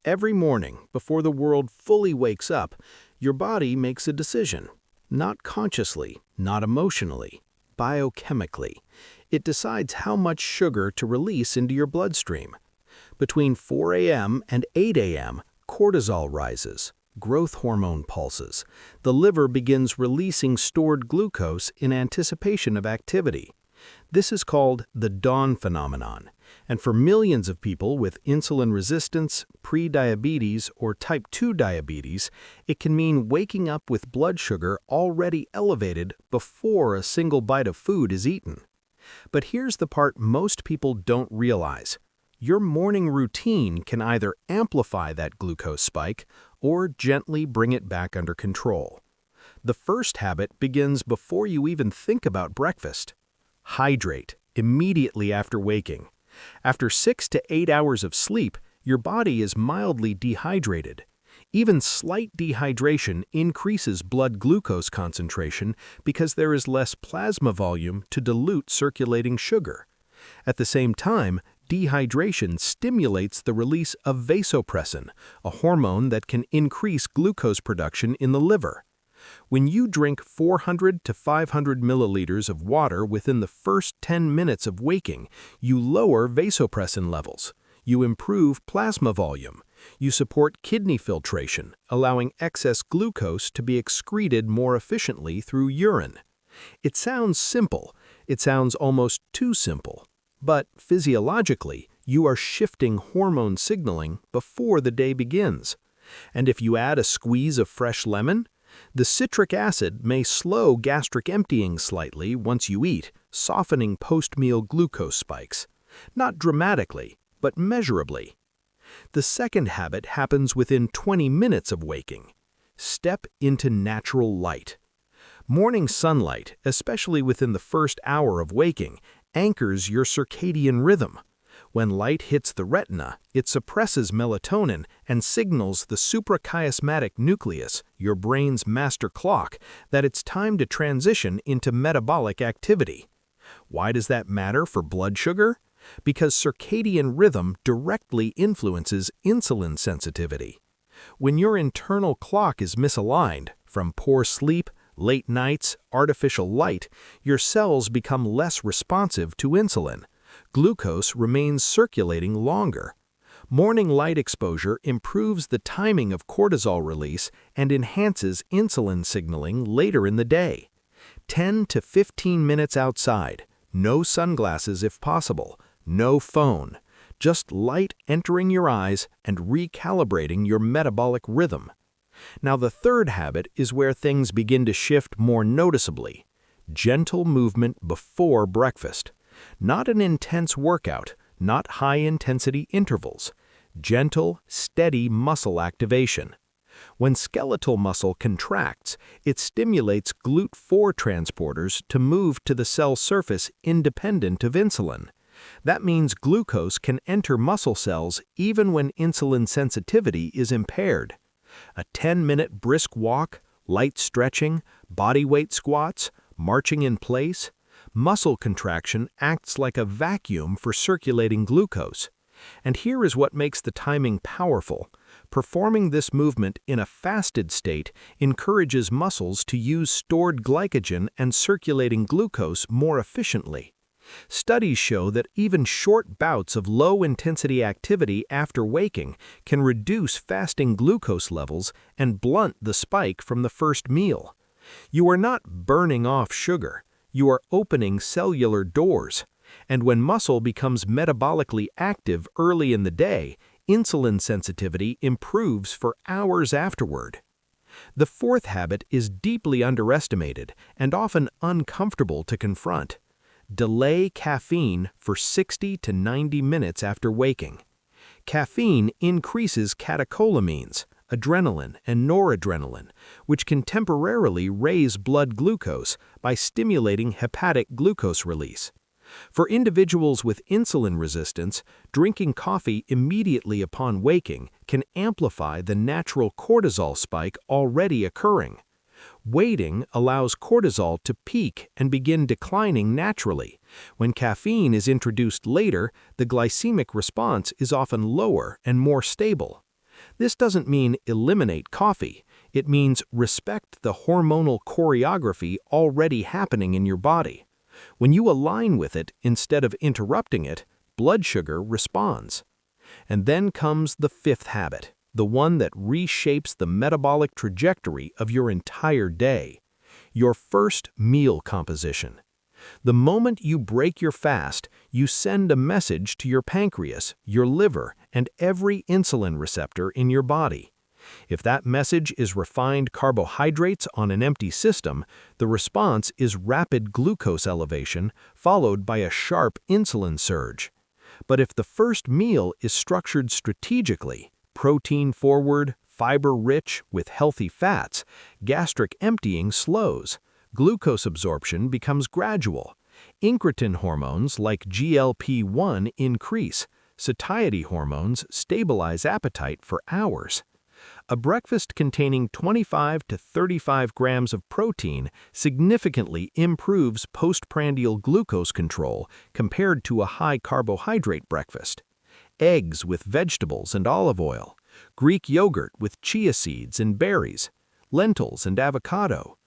Every morning, before the world fully wakes up, your body makes a decision. Not consciously, not emotionally, biochemically. It decides how much sugar to release into your bloodstream. Between 4 a.m. and 8 a.m., cortisol rises, growth hormone pulses. The liver begins releasing stored glucose in anticipation of activity. This is called the dawn phenomenon, and for millions of people with insulin resistance, prediabetes, or type 2 diabetes, it can mean waking up with blood sugar already elevated before a single bite of food is eaten. But here's the part most people don't realize. Your morning routine can either amplify that glucose spike or gently bring it back under control. The first habit begins before you even think about breakfast. Hydrate immediately after waking. After 6 to 8 hours of sleep, your body is mildly dehydrated. Even slight dehydration increases blood glucose concentration because there is less plasma volume to dilute circulating sugar. At the same time, dehydration stimulates the release of vasopressin, a hormone that can increase glucose production in the liver. When you drink 400 to 500 milliliters of water within the first 10 minutes of waking, you lower vasopressin levels. You improve plasma volume. You support kidney filtration, allowing excess glucose to be excreted more efficiently through urine. It sounds simple. It sounds almost too simple. But physiologically, you are shifting hormone signaling before the day begins. And if you add a squeeze of fresh lemon, the citric acid may slow gastric emptying slightly once you eat, softening post-meal glucose spikes. Not dramatically, but measurably. The second habit happens within 20 minutes of waking. Step into natural light. Morning sunlight, especially within the first hour of waking, anchors your circadian rhythm. When light hits the retina, it suppresses melatonin and signals the suprachiasmatic nucleus, your brain's master clock, that it's time to transition into metabolic activity. Why does that matter for blood sugar? Because circadian rhythm directly influences insulin sensitivity. When your internal clock is misaligned, from poor sleep, late nights, artificial light, your cells become less responsive to insulin. Glucose remains circulating longer. Morning light exposure improves the timing of cortisol release and enhances insulin signaling later in the day. 10 to 15 minutes outside, no sunglasses if possible, no phone, just light entering your eyes and recalibrating your metabolic rhythm. Now the third habit is where things begin to shift more noticeably. Gentle movement before breakfast. Not an intense workout, not high-intensity intervals. Gentle, steady muscle activation. When skeletal muscle contracts, it stimulates GLUT4 transporters to move to the cell surface independent of insulin. That means glucose can enter muscle cells even when insulin sensitivity is impaired. A 10-minute brisk walk, light stretching, bodyweight squats, marching in place, muscle contraction acts like a vacuum for circulating glucose. And here is what makes the timing powerful. Performing this movement in a fasted state encourages muscles to use stored glycogen and circulating glucose more efficiently. Studies show that even short bouts of low-intensity activity after waking can reduce fasting glucose levels and blunt the spike from the first meal. You are not burning off sugar. You are opening cellular doors. And when muscle becomes metabolically active early in the day, insulin sensitivity improves for hours afterward. The fourth habit is deeply underestimated and often uncomfortable to confront. Delay caffeine for 60 to 90 minutes after waking. Caffeine increases catecholamines, adrenaline and noradrenaline, which can temporarily raise blood glucose by stimulating hepatic glucose release. For individuals with insulin resistance, drinking coffee immediately upon waking can amplify the natural cortisol spike already occurring. Waiting allows cortisol to peak and begin declining naturally. When caffeine is introduced later, the glycemic response is often lower and more stable. This doesn't mean eliminate coffee. It means respect the hormonal choreography already happening in your body. When you align with it instead of interrupting it, blood sugar responds. And then comes the fifth habit, the one that reshapes the metabolic trajectory of your entire day: your first meal composition. The moment you break your fast, you send a message to your pancreas, your liver, and every insulin receptor in your body. If that message is refined carbohydrates on an empty system, the response is rapid glucose elevation followed by a sharp insulin surge. But if the first meal is structured strategically, protein-forward, fiber-rich, with healthy fats, gastric emptying slows. Glucose absorption becomes gradual. Incretin hormones like GLP-1 increase. Satiety hormones stabilize appetite for hours. A breakfast containing 25 to 35 grams of protein significantly improves postprandial glucose control compared to a high-carbohydrate breakfast. Eggs with vegetables and olive oil, Greek yogurt with chia seeds and berries, lentils and avocado.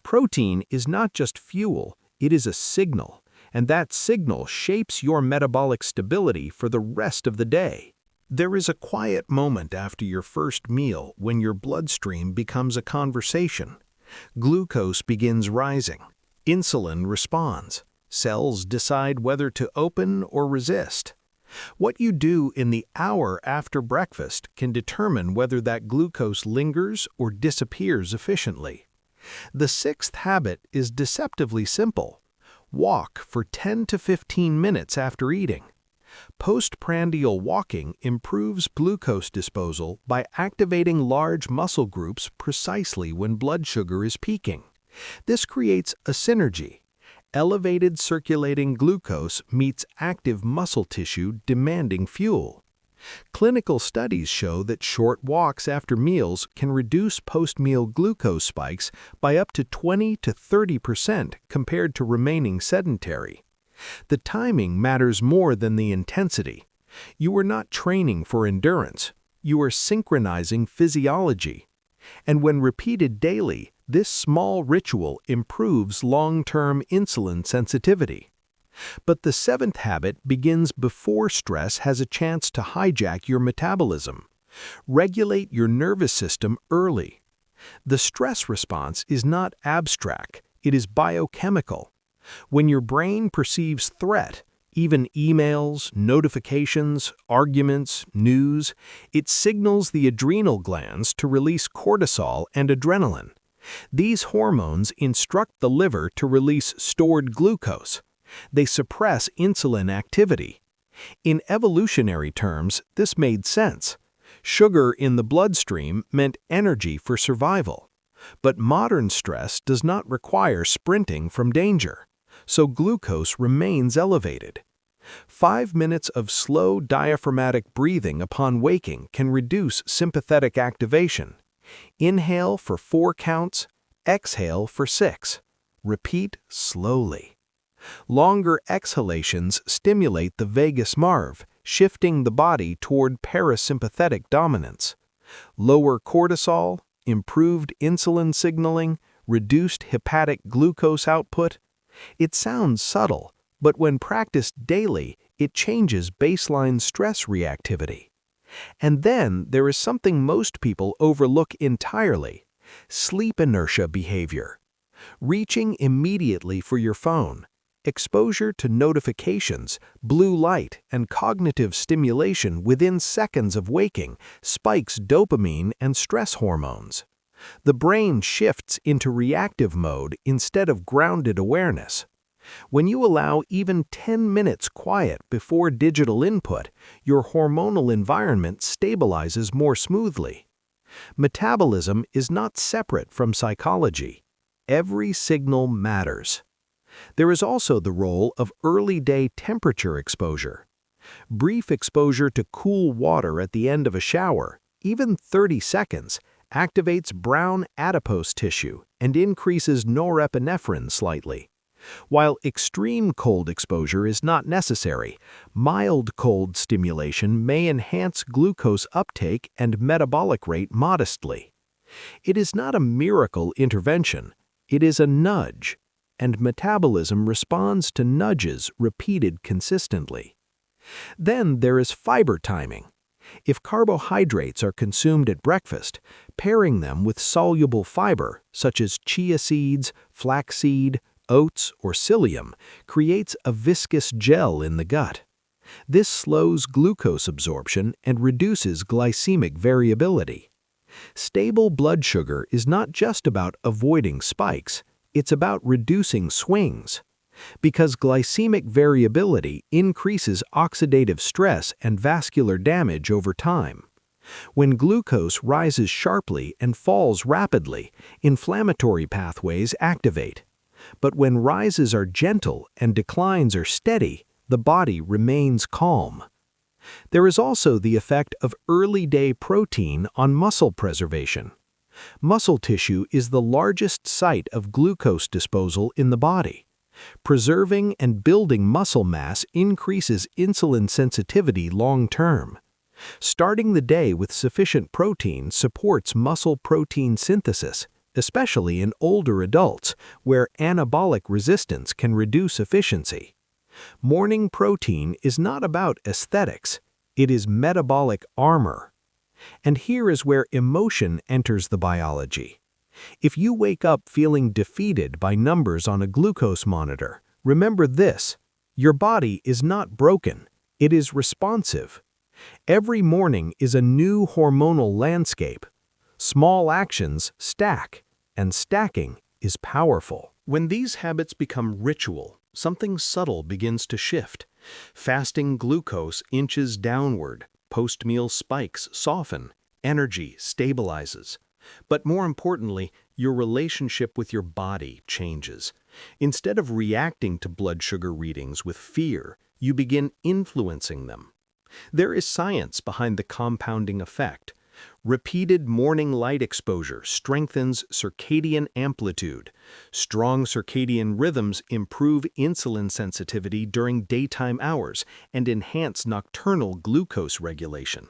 Protein is not just fuel, it is a signal, and that signal shapes your metabolic stability for the rest of the day. There is a quiet moment after your first meal when your bloodstream becomes a conversation. Glucose begins rising. Insulin responds. Cells decide whether to open or resist. What you do in the hour after breakfast can determine whether that glucose lingers or disappears efficiently. The sixth habit is deceptively simple. Walk for 10 to 15 minutes after eating. Postprandial walking improves glucose disposal by activating large muscle groups precisely when blood sugar is peaking. This creates a synergy. Elevated circulating glucose meets active muscle tissue demanding fuel. Clinical studies show that short walks after meals can reduce post-meal glucose spikes by up to 20 to 30% compared to remaining sedentary. The timing matters more than the intensity. You are not training for endurance. You are synchronizing physiology. And when repeated daily, this small ritual improves long-term insulin sensitivity. But the seventh habit begins before stress has a chance to hijack your metabolism. Regulate your nervous system early. The stress response is not abstract, it is biochemical. When your brain perceives threat, even emails, notifications, arguments, news, it signals the adrenal glands to release cortisol and adrenaline. These hormones instruct the liver to release stored glucose. They suppress insulin activity. In evolutionary terms, this made sense. Sugar in the bloodstream meant energy for survival. But modern stress does not require sprinting from danger, so glucose remains elevated. 5 minutes of slow diaphragmatic breathing upon waking can reduce sympathetic activation. Inhale for 4 counts, exhale for 6. Repeat slowly. Longer exhalations stimulate the vagus nerve, shifting the body toward parasympathetic dominance. Lower cortisol, improved insulin signaling, reduced hepatic glucose output. It sounds subtle, but when practiced daily, it changes baseline stress reactivity. And then there is something most people overlook entirely: sleep inertia behavior. Reaching immediately for your phone, exposure to notifications, blue light, and cognitive stimulation within seconds of waking spikes dopamine and stress hormones. The brain shifts into reactive mode instead of grounded awareness. When you allow even 10 minutes quiet before digital input, your hormonal environment stabilizes more smoothly. Metabolism is not separate from psychology. Every signal matters. There is also the role of early-day temperature exposure. Brief exposure to cool water at the end of a shower, even 30 seconds, activates brown adipose tissue and increases norepinephrine slightly. While extreme cold exposure is not necessary, mild cold stimulation may enhance glucose uptake and metabolic rate modestly. It is not a miracle intervention, it is a nudge, and metabolism responds to nudges repeated consistently. Then there is fiber timing. If carbohydrates are consumed at breakfast, pairing them with soluble fiber, such as chia seeds, flaxseed, oats, or psyllium, creates a viscous gel in the gut. This slows glucose absorption and reduces glycemic variability. Stable blood sugar is not just about avoiding spikes, it's about reducing swings. Because glycemic variability increases oxidative stress and vascular damage over time. When glucose rises sharply and falls rapidly, inflammatory pathways activate. But when rises are gentle and declines are steady, the body remains calm. There is also the effect of early-day protein on muscle preservation. Muscle tissue is the largest site of glucose disposal in the body. Preserving and building muscle mass increases insulin sensitivity long-term. Starting the day with sufficient protein supports muscle protein synthesis, especially in older adults, where anabolic resistance can reduce efficiency. Morning protein is not about aesthetics, it is metabolic armor. And here is where emotion enters the biology. If you wake up feeling defeated by numbers on a glucose monitor, remember this: your body is not broken, it is responsive. Every morning is a new hormonal landscape. Small actions stack, and stacking is powerful. When these habits become ritual, something subtle begins to shift. Fasting glucose inches downward, post-meal spikes soften, energy stabilizes. But more importantly, your relationship with your body changes. Instead of reacting to blood sugar readings with fear, you begin influencing them. There is science behind the compounding effect. Repeated morning light exposure strengthens circadian amplitude. Strong circadian rhythms improve insulin sensitivity during daytime hours and enhance nocturnal glucose regulation.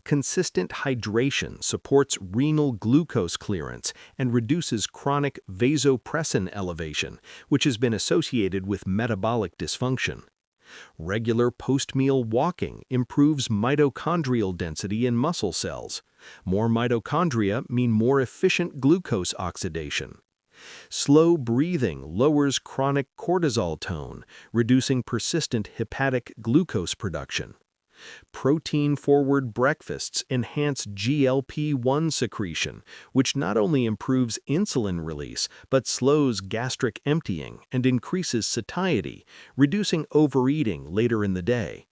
Consistent hydration supports renal glucose clearance and reduces chronic vasopressin elevation, which has been associated with metabolic dysfunction. Regular post-meal walking improves mitochondrial density in muscle cells. More mitochondria mean more efficient glucose oxidation. Slow breathing lowers chronic cortisol tone, reducing persistent hepatic glucose production. Protein-forward breakfasts enhance GLP-1 secretion, which not only improves insulin release, but slows gastric emptying and increases satiety, reducing overeating later in the day.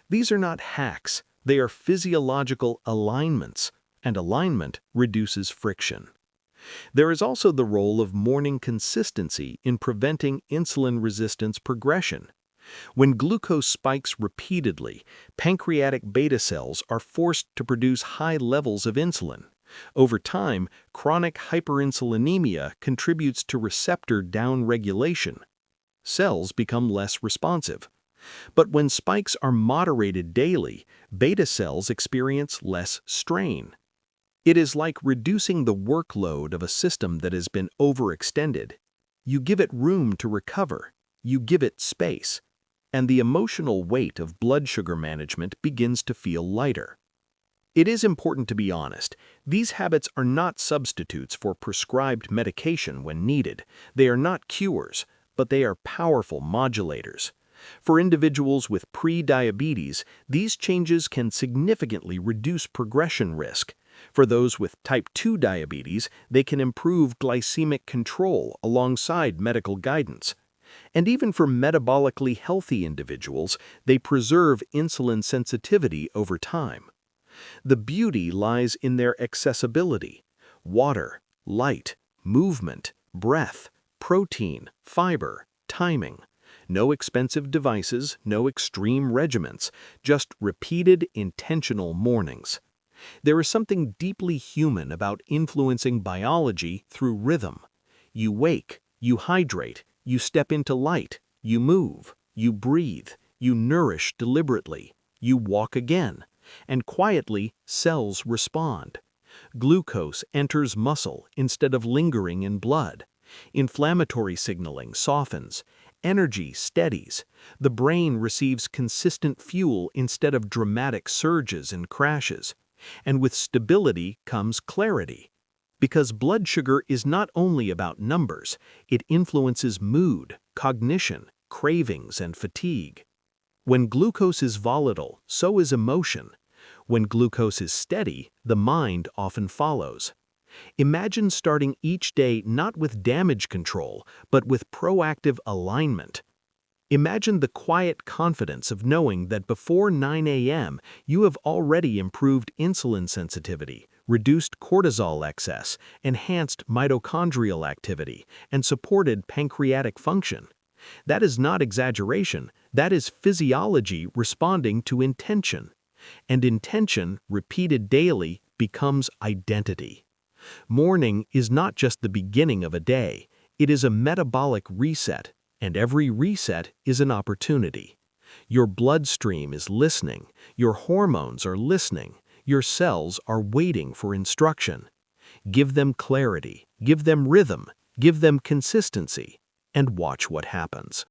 These are not hacks, they are physiological alignments, and alignment reduces friction. There is also the role of morning consistency in preventing insulin resistance progression. When glucose spikes repeatedly, pancreatic beta cells are forced to produce high levels of insulin. Over time, chronic hyperinsulinemia contributes to receptor downregulation. Cells become less responsive. But when spikes are moderated daily, beta cells experience less strain. It is like reducing the workload of a system that has been overextended. You give it room to recover. You give it space. And the emotional weight of blood sugar management begins to feel lighter. It is important to be honest. These habits are not substitutes for prescribed medication when needed. They are not cures, but they are powerful modulators. For individuals with prediabetes, these changes can significantly reduce progression risk. For those with type 2 diabetes, they can improve glycemic control alongside medical guidance. And even for metabolically healthy individuals, they preserve insulin sensitivity over time. The beauty lies in their accessibility. Water, light, movement, breath, protein, fiber, timing. No expensive devices, no extreme regimens, just repeated intentional mornings. There is something deeply human about influencing biology through rhythm. You wake, you hydrate, You step into light, you move, you breathe, you nourish deliberately, you walk again, and quietly cells respond. Glucose enters muscle instead of lingering in blood. Inflammatory signaling softens. Energy steadies. The brain receives consistent fuel instead of dramatic surges and crashes. And with stability comes clarity. Because blood sugar is not only about numbers, it influences mood, cognition, cravings, and fatigue. When glucose is volatile, so is emotion. When glucose is steady, the mind often follows. Imagine starting each day not with damage control, but with proactive alignment. Imagine the quiet confidence of knowing that before 9 a.m. you have already improved insulin sensitivity, reduced cortisol excess, enhanced mitochondrial activity, and supported pancreatic function. That is not exaggeration, that is physiology responding to intention. And intention, repeated daily, becomes identity. Morning is not just the beginning of a day, it is a metabolic reset, and every reset is an opportunity. Your bloodstream is listening, your hormones are listening, your cells are waiting for instruction. Give them clarity, give them rhythm, give them consistency, and watch what happens.